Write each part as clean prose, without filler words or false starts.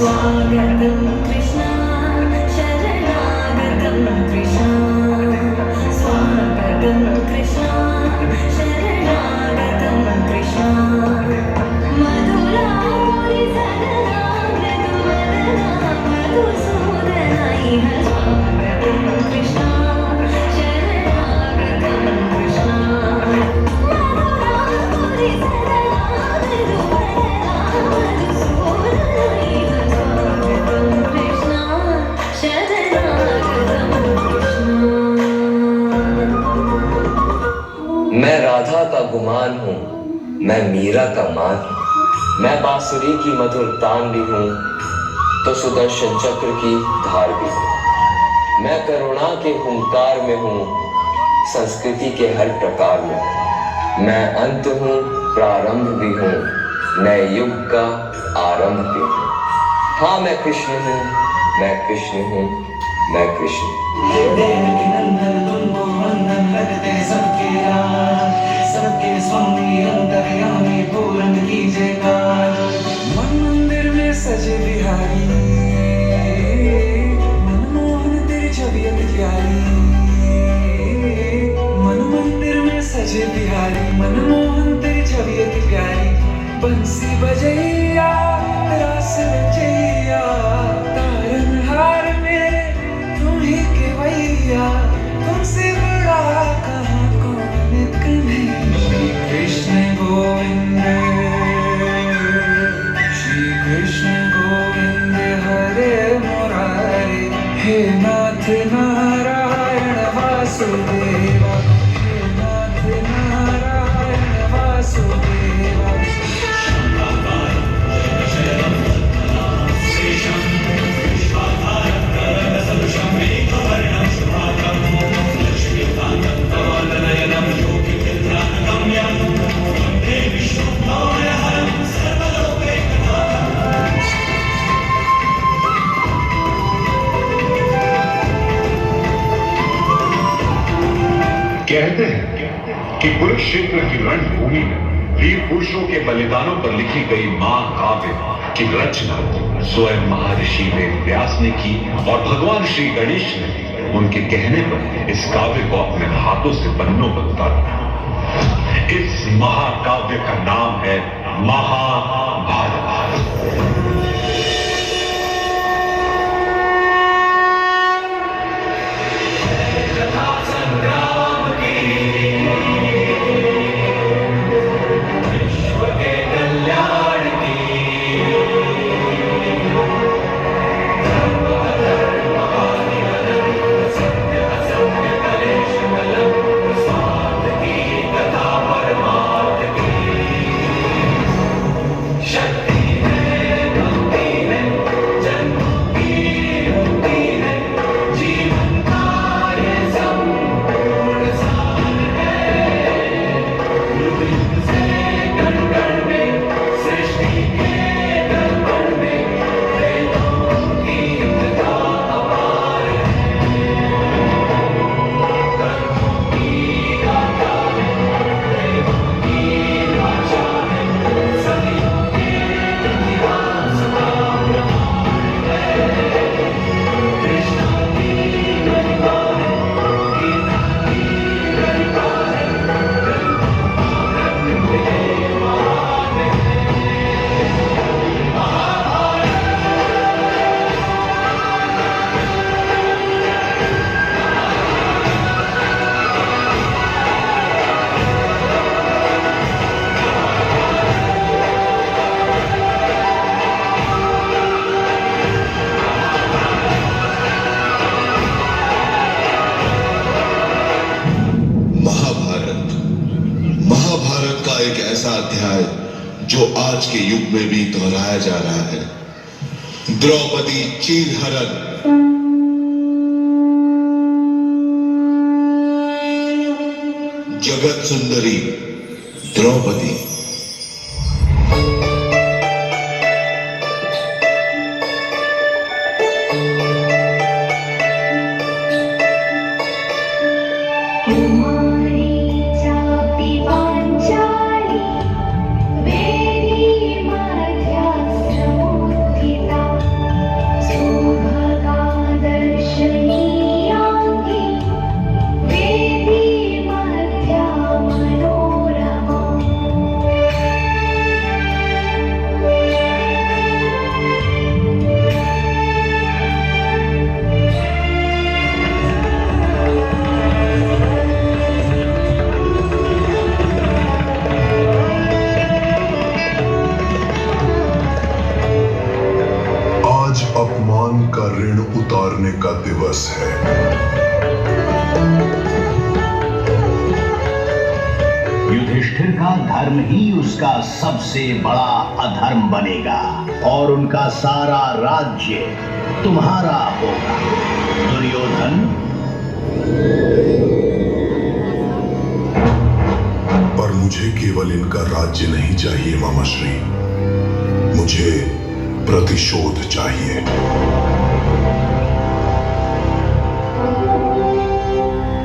स्वागतं कृष्ण शरणागतं कृष्ण स्वागतं कृष्ण शरणागतं कृष्ण मधुरापुरि सदना मृदुवदना मधुसूदना इह स्वागतं कृष्ण शरणागतं कृष्ण मधुरापुरि सदना मृदुवदना मधुसूदना इह स्वागतं कृष्ण शरणागतं कृष्ण। मैं राधा का गुमान हूँ, मैं मीरा का मान हूँ, मैं बांसुरी की मधुर तान भी हूँ तो सुदर्शन चक्र की धार भी हूँ। मैं करुणा के हुंकार में हूँ, संस्कृति के हर प्रकार में हूँ। मैं अंत हूँ, प्रारंभ भी हूँ, नए युग का आरंभ भी हूँ। हाँ मैं कृष्ण हूँ, मैं कृष्ण हूँ, मैं कृष्ण हूँ। देवकी नंदन तुमको वंदन लगते सबके राज, सबके स्वामी अंतर्यामी पूर्ण कीजिए काज। मन मंदिर में सजे बिहारी, मनमोहन तेरी छवि अति प्यारी। मन मंदिर में सजे बिहारी, मनमोहन तेरी छवि अति प्यारी। बंसी बजैया रास रचैया, तारनहार मेरे तुम ही केवैया। तुमसे बड़ा कहाँ कौन कन्हैया। श्री कृष्ण गोविंद, श्री कृष्ण गोविंद हरे मुरारी। हे नाथ नारायण वासुदेवा, हे नाथ नारायण वासुदेवा। कहते हैं कि कुरुक्षेत्र की रणभूमि में वीर पुरुषों के बलिदानों पर लिखी गई महाकाव्य की रचना स्वयं महर्षि वेद व्यास ने की और भगवान श्री गणेश ने उनके कहने पर इस काव्य को अपने हाथों से पन्नों पर उतारा। इस महाकाव्य का नाम है महाभारत। एक ऐसा अध्याय जो आज के युग में भी दोहराया जा रहा है। द्रौपदी चीरहरण। जगत सुंदरी द्रौपदी। बस है। युधिष्ठिर का धर्म ही उसका सबसे बड़ा अधर्म बनेगा और उनका सारा राज्य तुम्हारा होगा। दुर्योधन, पर मुझे केवल इनका राज्य नहीं चाहिए मामाश्री, मुझे प्रतिशोध चाहिए।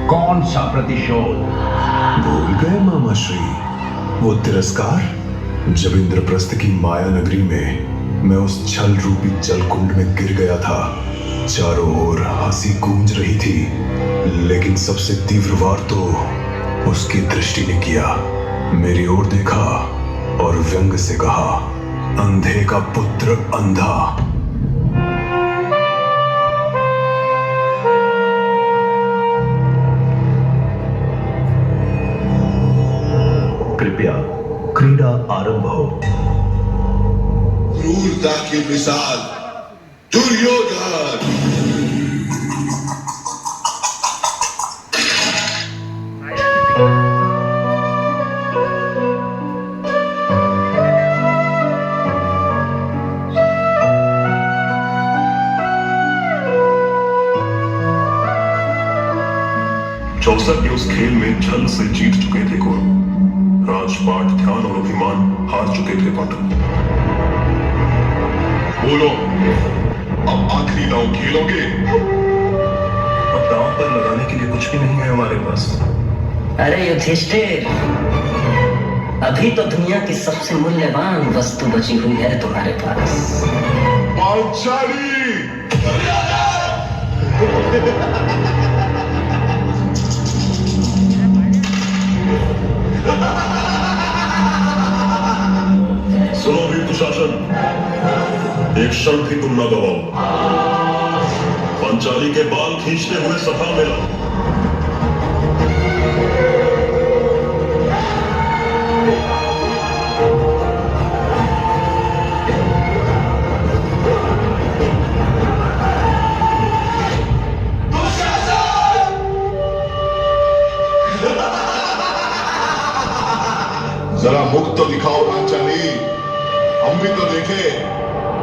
कौन सा प्रतिशोध? भूल गए मामाश्री वो तिरस्कार, जब इंद्रप्रस्थ की माया नगरी में मैं उस छल रूपी जलकुंड में गिर गया था। चारों ओर हंसी गूंज रही थी, लेकिन सबसे तीव्र वार तो उसकी दृष्टि ने किया। मेरी ओर देखा और व्यंग से कहा, अंधे का पुत्र अंधा। कृपया क्रीड़ा आरंभ हो। क्रूरता की मिसाल दुर्योधन। चौसठ के उस खेल में छल से जीत चुके थे कौरव। राजपाट, ध्यान और अभिमान हार चुके थे पांडव। बोलो, अब आखिरी दांव खेलोगे? अब दांव पर लगाने के लिए कुछ भी नहीं है हमारे पास। अरे युधिष्ठिर, अभी तो दुनिया की सबसे मूल्यवान वस्तु बची हुई है तुम्हारे पास। पांचाली! सुनो वीर दुशासन, एक क्षण भी तुम न गवाओ। पंचाली के बाल खींचते हुए सभा में लाओ। जरा मुख तो दिखाओ पांचाली, हम भी तो देखे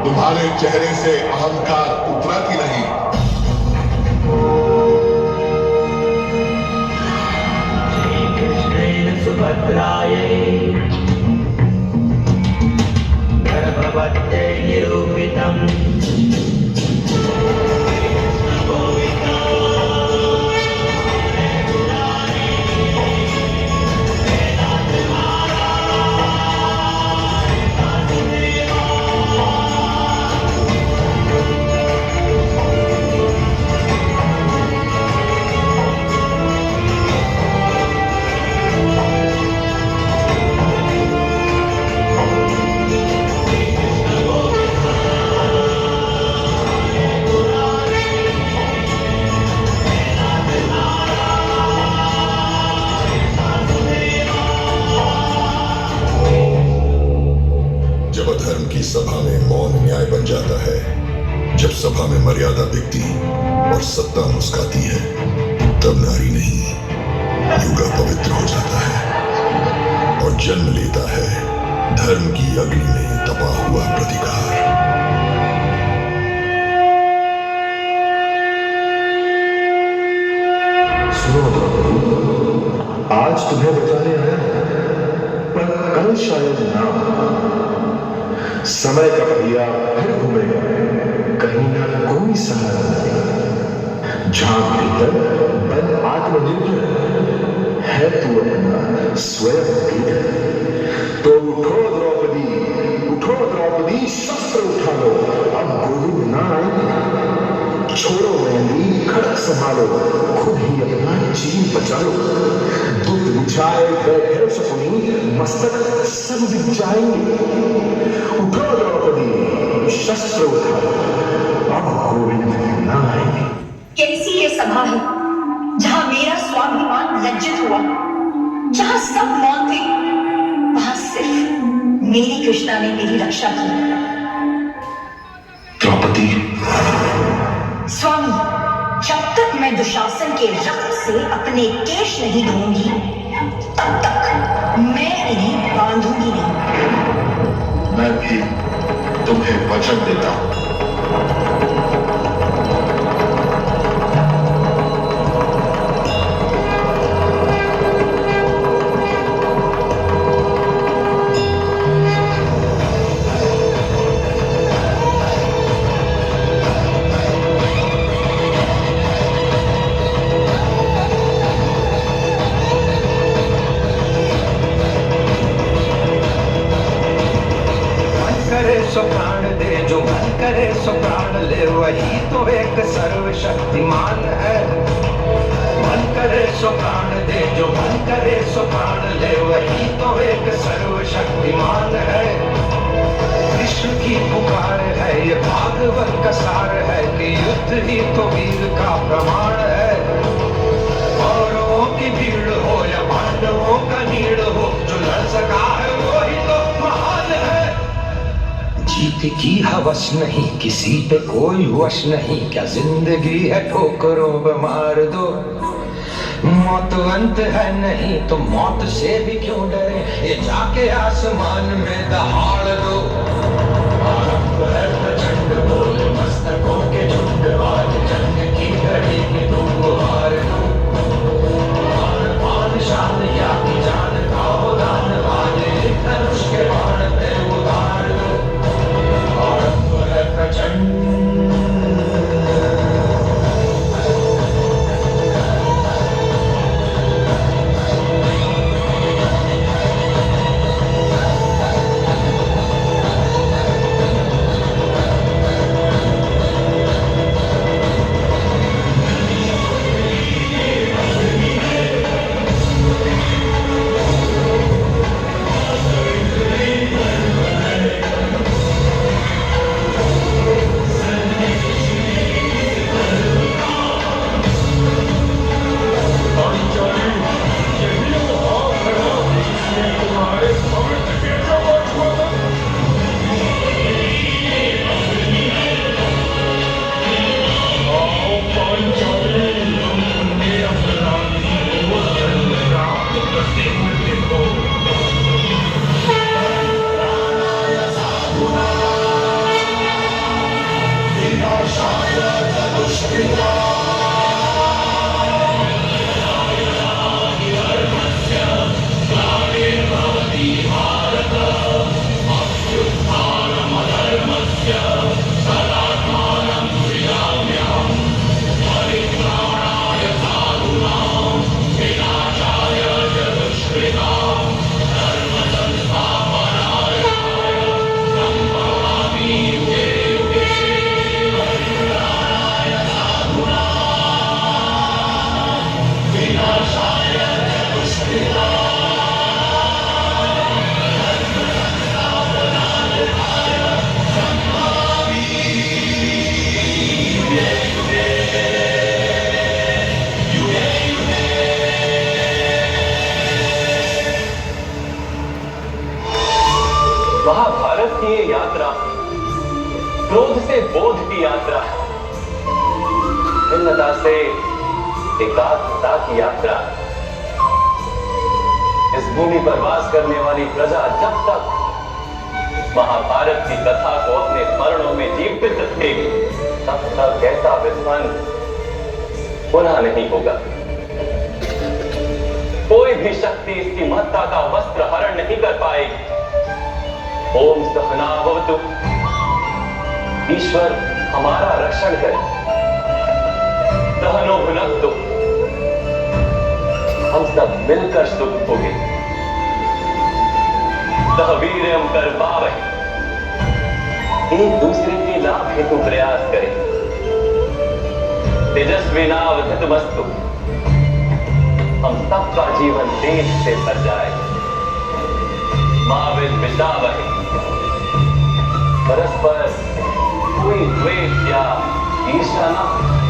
तुम्हारे चेहरे से अहंकार उतरा कि नहीं। गर्भवत्ते निरूपितम् जब अधर्म की सभा में मौन न्याय बन जाता है, जब सभा में मर्यादा बिकती और सत्ता मुस्काती है, तब नारी नहीं युगा पवित्र हो जाता है और जन्म लेता है धर्म की अग्नि में तपा हुआ प्रतिकार। सुनो द्रौपदी, आज तुम्हें बचाने आया पर कल शायद ना। समय का पहिया फिर घूमेगा, कहीं ना कोई सहारा नहीं। झांक भीतर बन आत्मनिर्भर है, तू अपना स्वयं भीतर। तो उठो द्रौपदी, शस्त्र उठा लो, अब गोविंद ना आए। छोड़ो मेहंदी, खड़क संभालो, खुद ही अपना जीवन बचा लो। दुख बुझाए बैठे शकुनी, मस्तक सब बिक जाएंगे। उठो द्रौपदी, शस्त्र उठा लो, अब गोविंद ना आएंगे। कैसी ये सभा है जहां मेरा स्वाभिमान लज्जित हुआ, जहां सब मौन थे, वहां सिर्फ मेरी कृष्णा ने मेरी रक्षा की। द्रौपदी, स्वामी, जब दुशासन के रक्त से अपने केश नहीं धोऊंगी, तब तक मैं इन्हें बांधूंगी नहीं। मैं भी तुम्हें वचन देता हूं। सो प्राण दे, जो मन करे सो प्राण ले, वही तो एक सर्वशक्तिमान है। मन करे सो प्राण दे, जो मन करे सो प्राण ले, वही तो एक सर्वशक्तिमान है। विश्व की पुकार है, ये भागवत का सार है कि युद्ध ही तो वीर का प्रमाण है। कौरवों की भीड़ हो या पांडवों का नीड़ हो, जो लड़ सका है वही तो महान है। जीत की हवस नहीं, किसी पे कोई वश नहीं, क्या जिंदगी है ठोकरों पे मार दो। मौत अंत है नहीं तो मौत से भी क्यों डरे, ये जाके आसमान में दहाड़ दो। आरंभ है प्रचंड बोल मस्तकों के झुंड, आज जंग की घड़ी की तुम गुहार दो। पान शान या की जान का हो दान, आज धनुष के बाण पे उतार दो। महाभारत की ये यात्रा क्रोध से बोध की यात्रा, भिन्नता से एकात्मता की यात्रा। इस भूमि पर वास करने वाली प्रजा जब तक महाभारत की कथा को अपने स्मरणों में जीवित रखेगी, तब तक ऐसा विध्वंस पुनः नहीं होगा। कोई भी शक्ति इसकी महत्ता का वस्त्र हरण नहीं कर पाएगी। ओम सहना भवतु। ईश्वर हमारा रक्षण करे। सहनो भुनक्तु। हम सब मिलकर सुख भोगे। सह वीर्यम करवावहै। एक दूसरे के लाभ हेतु प्रयास करें। तेजस्विनावधीतमस्तु। हम सबका जीवन तेज से भर जाए। महाविद्विषावहै। परस्पर कोई द्वेष या ईर्ष्या न